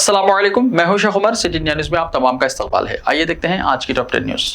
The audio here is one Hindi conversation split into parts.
अस्सलामु अलैकुम, मैं हूं Sheikh Umar. City India News में आप तमाम का इस्तकबाल है। आइए देखते हैं आज की टॉप 10 न्यूज़।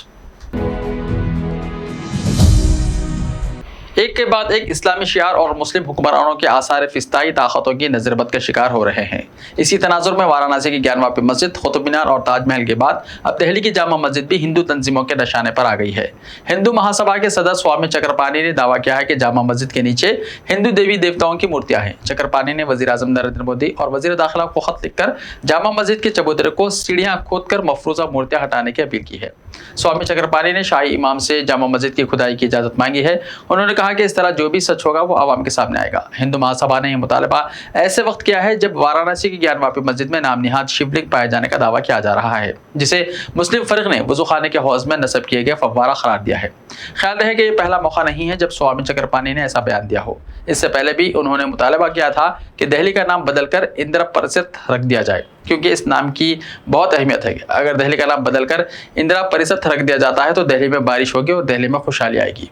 एक के बाद एक इस्लामी शियार और मुस्लिम हुक्मरानों के आसार फिस्ताई ताकतों की नजरबद का शिकार हो रहे हैं। इसी तनाजुर में वाराणसी की ज्ञानवापी मस्जिद, कुतुब मीनार और ताजमहल के बाद अब दिल्ली की जामा मस्जिद भी हिंदू तंजीमों के निशाने पर आ गई है। हिंदू महासभा के सदर स्वामी चक्रपाणी ने दावा किया है कि जामा मस्जिद के नीचे हिंदू देवी देवताओं की मूर्तियां हैं। चक्रपाणी ने वजीर आजम नरेंद्र मोदी और वजीर दाखिला को खत लिखकर जामा मस्जिद के चबूतरे को सीढ़ियां खोदकर मफरूजा मूर्तियां हटाने की अपील की है। स्वामी चक्रपाणी ने शाही इमाम से जामा मस्जिद की खुदाई की इजाजत मांगी है। उन्होंने कहा कि इस तरह जो भी सच होगा वो आवाम के सामने आएगा। हिंदू महासभा ने यह मुतालबा ऐसे वक्त किया है जब वाराणसी की ज्ञानवापी मस्जिद में नाम निहाद शिवलिंग पाए जाने का दावा किया जा रहा है, जिसे मुस्लिम फरीक ने वजू खाने के हौज में नस्ब किए गए फव्वारा करार दिया है। ख्याल रहे कि यह पहला मौका नहीं है जब स्वामी चक्रपाणी ने ऐसा बयान दिया हो। इससे पहले भी उन्होंने मुतालबा किया था कि दिल्ली का नाम बदलकर इंदिरा परिषद रख दिया जाए, क्योंकि इस नाम की बहुत अहमियत है। अगर दिल्ली का नाम बदलकर इंदिरा परिषद रख दिया जाता है तो दिल्ली में बारिश होगी और दिल्ली में खुशहाली आएगी।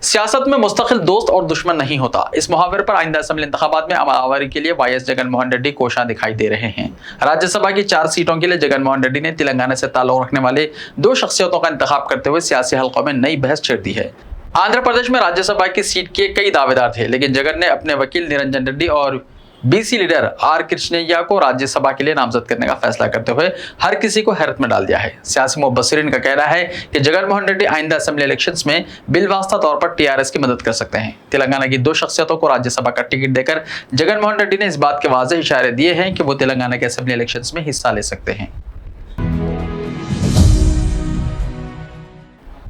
सियासत में मुस्तकिल दोस्त और दुश्मन नहीं होता, इस मुहावरे पर आइंदा असेंबली इंतखाबात में अमल आवारी के लिए वाईएस जगन मोहन रेड्डी कोशां दिखाई दे रहे हैं। राज्यसभा की 4 सीटों के लिए जगन मोहन रेड्डी ने तेलंगाना से ताल्लुक रखने वाले 2 शख्सियतों का इंतखाब करते हुए सियासी हलकों में नई बहस छेड़ दी है। आंध्र प्रदेश में राज्यसभा की सीट के कई दावेदार थे, लेकिन जगन ने अपने वकील निरंजन रेड्डी और बीसी लीडर आर कृष्णैया को राज्यसभा के लिए नामजद करने का फैसला करते हुए हर किसी को हैरत में डाल दिया है। सियासी मुबस्सिरीन का कहना है कि जगन मोहन रेड्डी आइंदा असेंबली इलेक्शंस में बिलवास्ता तौर पर टीआरएस की मदद कर सकते हैं। तेलंगाना की 2 शख्सियतों को राज्यसभा का टिकट देकर जगन मोहन रेड्डी ने इस बात के वाज़ेह इशारे दिए हैं कि वो तेलंगाना के असेंबली इलेक्शंस में हिस्सा ले सकते हैं।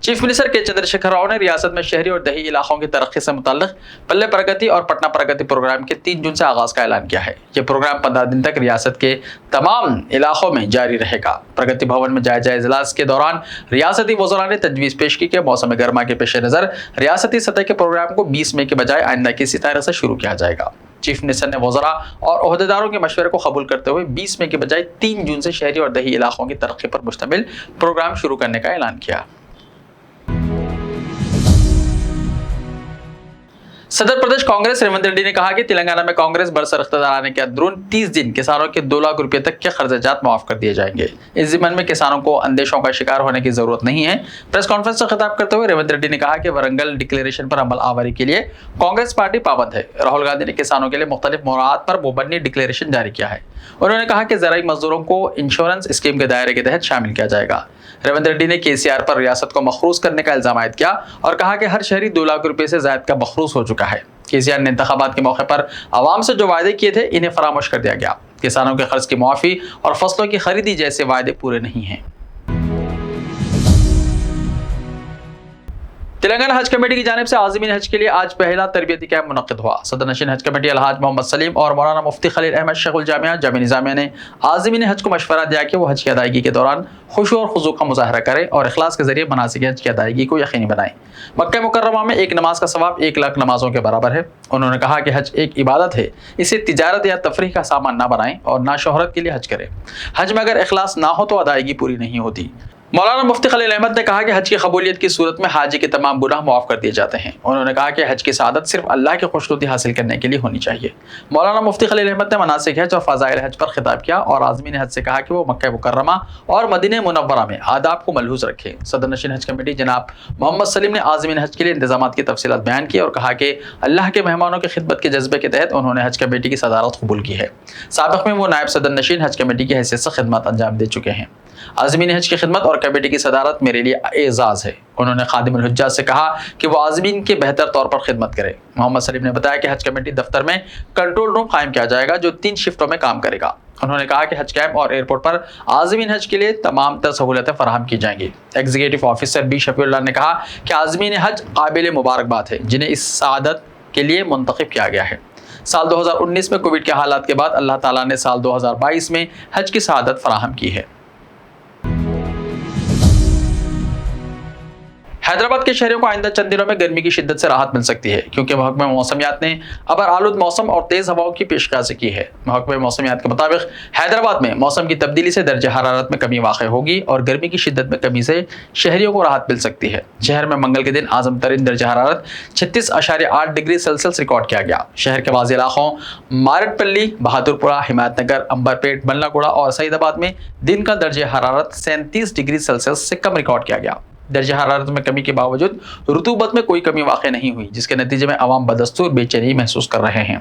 चीफ मिनिस्टर के चंद्रशेखर राव ने रियासत में शहरी और दही इलाकों की तरक्की से मुताल्लिक पल्ले प्रगति और पटना प्रगति प्रोग्राम के 3 जून से आगाज का ऐलान किया है। ये प्रोग्राम 15 दिन तक रियासत के तमाम इलाकों में जारी रहेगा। प्रगति भवन में जायजा इजलास के दौरान रियासती वज़रा ने तजवीज़ पेश की कि मौसम गर्मा के पेश नज़र रियासती सतह के प्रोग्राम को 20 मई के बजाय आइंदा की सितारे से शुरू किया जाएगा। चीफ मिनिस्टर ने वज़रा और ओहदेदारों के मशवरे को कबूल करते हुए 20 मई के बजाय 3 जून से शहरी और दही इलाकों की तरक्की पर मुश्तमिल प्रोग्राम शुरू करने का ऐलान किया। सदर प्रदेश कांग्रेस रेवंत रेड्डी ने कहा कि तेलंगाना में कांग्रेस बरसर इख्तियार आने के अंदरून 30 दिन किसानों के 2 लाख रुपए तक के खर्चात माफ कर दिए जाएंगे। इस ज़िम्मन में किसानों को अंदेशों का शिकार होने की जरूरत नहीं है। प्रेस कॉन्फ्रेंस से खिताब करते हुए रेवंत रेड्डी ने कहा कि वरंगल डिक्लेरेशन पर अमल आवारी के लिए कांग्रेस पार्टी पाबंद है। राहुल गांधी ने किसानों के लिए मुख्तलिफ मौज़ूआत पर मुबन्नी डिक्लेरेशन जारी किया है। उन्होंने कहा कि ज़राई मजदूरों को इंश्योरेंस स्कीम के दायरे के तहत शामिल किया जाएगा। रेवंत रेड्डी ने केसीआर पर रियासत को मखरूज करने का इल्जाम आयद किया और कहा कि हर शहरी 2 लाख रुपए से ज्यादा का मखरूज हो चुका है। केसीआर ने इंतखाबात के मौके पर आवाम से जो वायदे किए थे इन्हें फरामोश कर दिया गया। किसानों के खर्च की मुआफी और फसलों की खरीदी जैसे वायदे पूरे नहीं हैं। तेलंगाना हज कमेटी की जानिब से आज़मीन हज के लिए आज पहला तरबियती कैंप मुनक्किद हुआ। सदर नशीन हज कमेटी अलहाज मोहम्मद सलीम और मौलाना मुफ्ती खलील अहमद शेखुल जामिया जामिया निज़ामिया ने आज़मीन हज को मशवरा दिया कि वो हज की अदायगी के दौरान खुशू और खुजू का मुजाहरा करें और इखलास के जरिए मनासिक हज की अदायगी को यकीनी बनाएं। मक्का मुकर्रमा में एक नमाज का सवाब 1 लाख नमाजों के बराबर है। उन्होंने कहा कि हज एक इबादत है, इसे तिजारत या तफरीह का सामान ना बनाएं और ना शोहरत के लिए हज करें। हज में अगर इखलास ना हो तो अदायगी पूरी नहीं होती। मौलाना मुफ्ती खलील अहमद ने कहा कि हज की कबूलियत की सूरत में हाजी के तमाम गुनाह माफ़ कर दिए जाते हैं। उन्होंने कहा कि हज की सआदत सिर्फ अल्लाह की खुशनुदी हासिल करने के लिए होनी चाहिए। मौलाना मुफ्ती खलील अहमद ने मनासिक हज और फ़ज़ाइल हज पर खिताब किया और आज़मीन हज से कहा कि वो मक्का मुकर्रमा और मदीना मुनव्वरा में आदाब को मलहूज़ रखें। सदर नशीन हज कमेटी जनाब मोहम्मद सलीम ने आज़मीन हज के लिए इंतज़ामात की तफसीलात बयान की और कहा कि अल्लाह के मेहमानों की खिदमत के जज्बे के तहत उन्होंने हज कमेटी की सदारत कबूल की है। साबिक़ में वो नायब सदर नशीन हज कमेटी की हैसियत से खिदमत अंजाम दे चुके हैं। आज़मीन हज की खिदमत और कमेटी की सदारत मेरे लिए एजाज़ है। उन्होंने खादिमुल हुज्जाज से कहा कि वो आज़मीन के बेहतर तौर पर खिदमत करें। मोहम्मद सलीम ने बताया कि हज कमेटी दफ्तर में कंट्रोल रूम कायम किया जाएगा जो 3 शिफ्टों में काम करेगा। उन्होंने कहा कि हज कैंप और एयरपोर्ट पर आज़मीन हज के लिए तमाम तर सहूलतें फराहम की जाएंगी। एग्जीक्यूटिव ऑफिसर बी शफीउल्लाह ने कहा कि आज़मीन हज काबिल मुबारकबाद है जिन्हें इस सआदत के लिए मुंतखब किया गया है। साल 2019 में कोविड के हालात के बाद अल्लाह ताला ने साल 2022 में हज की सआदत फराहम की है। हैदराबाद के शहरियों को आइंदा चंद दिनों में गर्मी की शिद्दत से राहत मिल सकती है, क्योंकि महकमे मौसमियात ने अबर आलूद मौसम और तेज हवाओं की पेशकश की है। महकमे मौसमियात के मुताबिक हैदराबाद में मौसम की तब्दीली से दर्जे हरारत में कमी वाक़ होगी और गर्मी की शिद्दत में कमी से शहरियों को राहत मिल सकती है। शहर में मंगल के दिन आजम तरीन दर्जा हरारत 36.8 डिग्री सेल्सियस रिकॉर्ड किया गया। शहर के बाज़ इलाकों मारटपल्ली, बहादुरपुरा, हिमायतनगर, अंबरपेट, बल्लागुड़ा और सईदाबाद में दिन का दर्जा हरारत 37 डिग्री सेल्सियस से कम रिकॉर्ड किया गया। दर्जा हरारत में कमी के बावजूद रुतूबत में कोई कमी वाक़ नहीं हुई, जिसके नतीजे में अवाम बदस्तूर बेचैनी महसूस कर रहे हैं।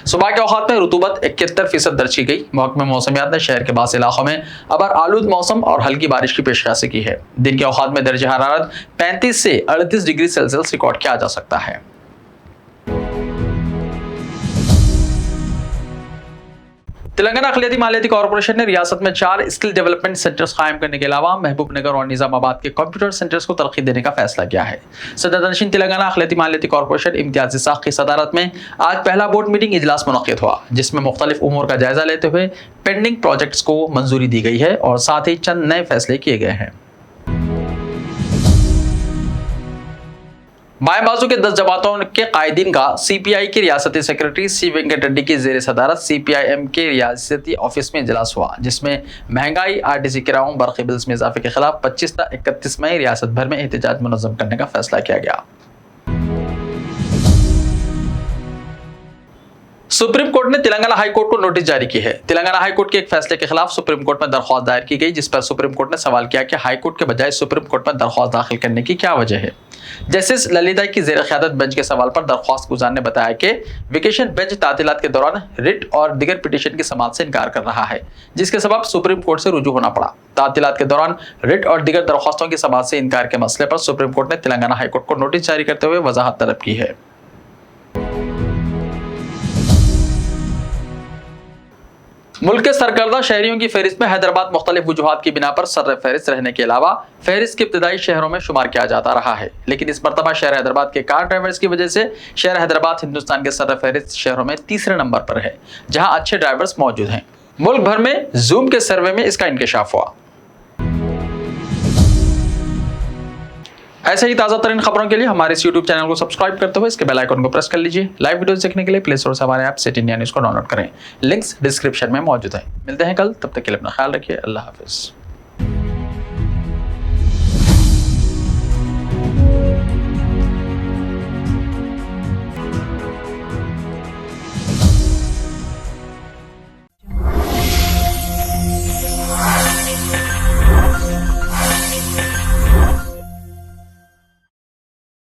सुबह के औक़ात में रुतूबत 71% दर्ज की गई। महकमे मौसमियात ने शहर के बास इलाकों में अबर आलूद मौसम और हल्की बारिश की पेशकश की है। दिन के औक़ात में दर्जा हरारत 35 से 38 डिग्री सेल्सियस रिकॉर्ड किया जा सकता है। तेलंगाना अखिलियती मालियाती कॉर्पोरेशन ने रियासत में 4 स्किल डेवलपमेंट सेंटर्स कायम करने के अलावा महबूबनगर और निजामाबाद के कंप्यूटर सेंटर्स को तरक्की देने का फैसला किया है। सदर-ए-नशीन तेलंगाना अखिलियती मालियाती कॉर्पोरेशन इम्तियाज इसाक की सदारत में आज पहला बोर्ड मीटिंग इजलास मुनक्किद हुआ, जिसमें मुख्तलिफ उमूर का जायजा लेते हुए पेंडिंग प्रोजेक्ट्स को मंजूरी दी गई है और साथ ही चंद नए फैसले किए गए हैं। बाएं बाजू के 10 जमातों के कायदीन का CPI के रियासती सेक्रेटरी सी वेंकट रेड्डी की जेर सदारत CPIM के रियासती ऑफिस में इजलास हुआ, जिसमें महंगाई, RTC किरायों, बरक़ी बिल्स में इजाफे के खिलाफ 25 ta 31 मई रियासत भर में एहतजाज मुनज़्ज़म करने का फैसला किया गया। सुप्रीम कोर्ट ने तेलंगाना हाई कोर्ट को नोटिस जारी की है। तेलंगाना हाई कोर्ट के एक फैसले के खिलाफ सुप्रीम कोर्ट में दरख्वास्त दायर की गई, जिस पर सुप्रीम कोर्ट ने सवाल किया कि हाई कोर्ट के बजाय सुप्रीम कोर्ट में दरख्वास्त दाखिल करने की क्या वजह है। जस्टिस ललिता की जेर क़यादत बेंच के सवाल पर दरख्वास्त गुजार ने बताया कि वेकेशन बेंच तातीलात के दौरान रिट और दिगर पिटीशन की समाअत से इनकार कर रहा है, जिसके सबब सुप्रीम कोर्ट से रुजू होना पड़ा। तातीलात के दौरान रिट और दिगर दरख्वास्तों की समाअत से इनकार के मसले पर सुप्रीम कोर्ट ने तेलंगाना हाई कोर्ट को नोटिस जारी करते हुए वजाहत तलब की है। मुल्क के सरकर्दा शहरियों की फहरिस्त में हैदराबाद मुख्तलिफ वजूहात की बिना पर सर फहरिस्त रहने के अलावा फहरिस्त के इब्तदाई शहरों में शुमार किया जाता रहा है, लेकिन इस मरतबा शहर हैदराबाद के कार ड्राइवर्स की वजह से शहर हैदराबाद हिंदुस्तान के सर फहरिस्त शहरों में तीसरे नंबर पर है, जहां अच्छे ड्राइवर्स मौजूद हैं। मुल्क भर में जूम के सर्वे में इसका इंकशाफ हुआ। ऐसे ही ताज़ा तरीन खबरों के लिए हमारे इस YouTube चैनल को सब्सक्राइब करते हुए इसके बेल आइकन को प्रेस कर लीजिए। लाइव वीडियोस देखने के लिए प्ले स्टोर से हमारे ऐप सिटी इंडिया न्यूज़ को डाउनलोड करें। लिंक्स डिस्क्रिप्शन में मौजूद हैं। मिलते हैं कल, तब तक के लिए अपना ख्याल रखिए। अल्लाह हाफिज़।